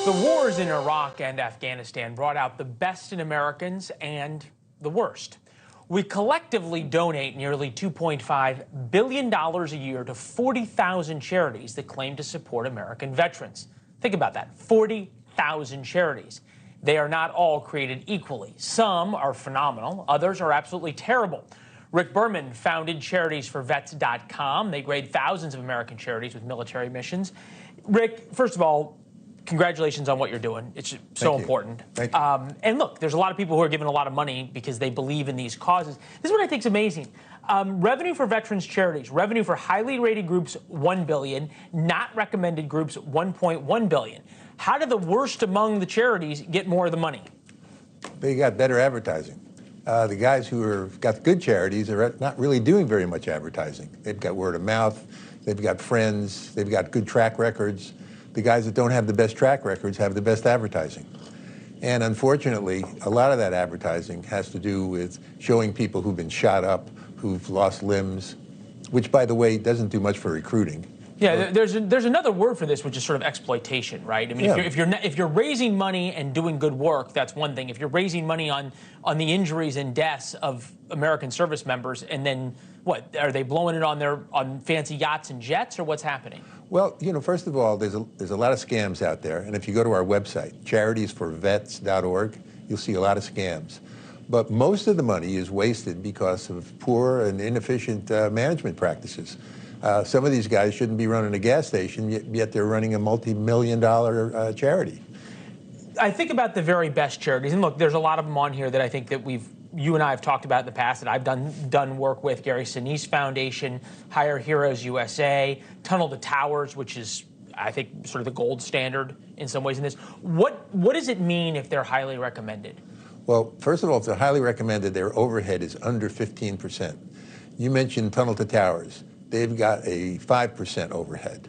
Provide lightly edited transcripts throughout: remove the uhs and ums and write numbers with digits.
The wars in Iraq and Afghanistan brought out the best in Americans and the worst. We collectively donate nearly $2.5 billion a year to 40,000 charities that claim to support American veterans. Think about that, 40,000 charities. They are not all created equally. Some are phenomenal, others are absolutely terrible. Rick Berman founded CharitiesForVets.com. They grade thousands of American charities with military missions. Rick, first of all, congratulations on what you're doing. It's so important. Thank you. And look, there's a lot of people who are giving a lot of money because they believe in these causes. This is what I think is amazing. Revenue for veterans charities, revenue for highly rated groups, $1 billion, not recommended groups, $1.1 billion. How do the worst among the charities get more of the money? They got better advertising. The guys who have got good charities are not really doing very much advertising. They've got word of mouth, they've got friends, they've got good track records. The guys that don't have the best track records have the best advertising. And unfortunately, a lot of that advertising has to do with showing people who've been shot up, who've lost limbs, which, by the way, doesn't do much for recruiting. Yeah, there's another word for this, which is sort of exploitation, right? I mean, if you're raising money and doing good work, that's one thing. If you're raising money on the injuries and deaths of American service members, and then what, are they blowing it on fancy yachts and jets, or what's happening? Well, you know, first of all, there's a lot of scams out there, and if you go to our website, CharitiesForVets.org, you'll see a lot of scams. But most of the money is wasted because of poor and inefficient management practices. Some of these guys shouldn't be running a gas station, yet they're running a multi-million-dollar charity. I think about the very best charities, and look, there's a lot of them on here that I think that you and I have talked about in the past that I've done work with. Gary Sinise Foundation, Hire Heroes USA, Tunnel to Towers, which is, I think, sort of the gold standard in some ways in this. What does it mean if they're highly recommended? Well, first of all, if they're highly recommended, their overhead is under 15%. You mentioned Tunnel to Towers. They've got a 5% overhead.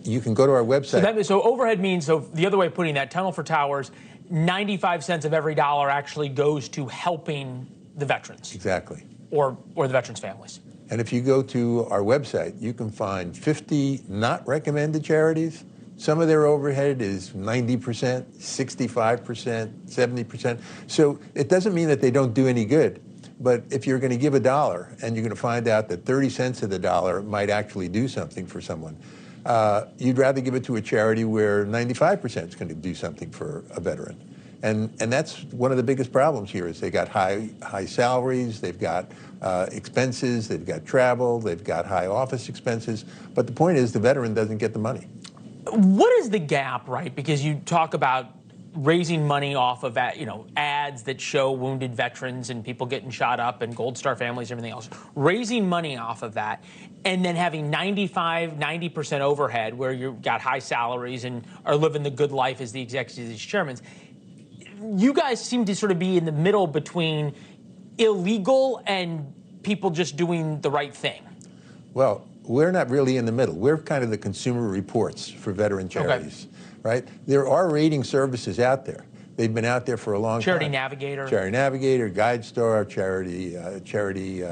You can go to our website. So overhead means, so the other way of putting that, Tunnel for Towers, 95 cents of every dollar actually goes to helping the veterans. Exactly. Or the veterans' families. And if you go to our website, you can find 50 not recommended charities. Some of their overhead is 90%, 65%, 70%. So it doesn't mean that they don't do any good. But if you're going to give $1 and you're going to find out that 30 cents of the dollar might actually do something for someone, you'd rather give it to a charity where 95% is going to do something for a veteran. And that's one of the biggest problems here is they got high salaries, they've got expenses, they've got travel, they've got high office expenses. But the point is the veteran doesn't get the money. What is the gap, right? Because you talk about raising money off of ads that show wounded veterans and people getting shot up and Gold Star families and everything else, raising money off of that, and then having 90% overhead where you've got high salaries and are living the good life as the executives, chairmen. You guys seem to sort of be in the middle between illegal and people just doing the right thing. Well, we're not really in the middle. We're kind of the Consumer Reports for veteran charities. Okay. Right? There are rating services out there. They've been out there for a long time. Charity Navigator. Charity Navigator, GuideStar, Charity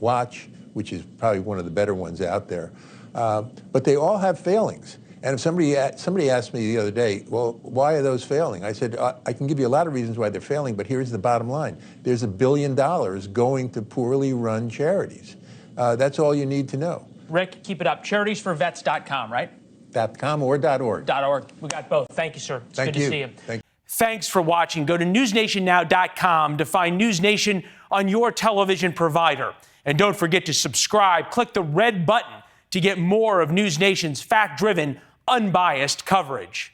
Watch, which is probably one of the better ones out there. But they all have failings. And if somebody asked me the other day, well, why are those failing? I said, I can give you a lot of reasons why they're failing, but here's the bottom line. There's $1 billion going to poorly run charities. That's all you need to know. Rick, keep it up. Charitiesforvets.com, right? .com or .org. .org. We got both. Thank you, sir. It's good to see you. Thanks for watching. Go to NewsNationNow.com to find NewsNation on your television provider. And don't forget to subscribe. Click the red button to get more of NewsNation's fact-driven, unbiased coverage.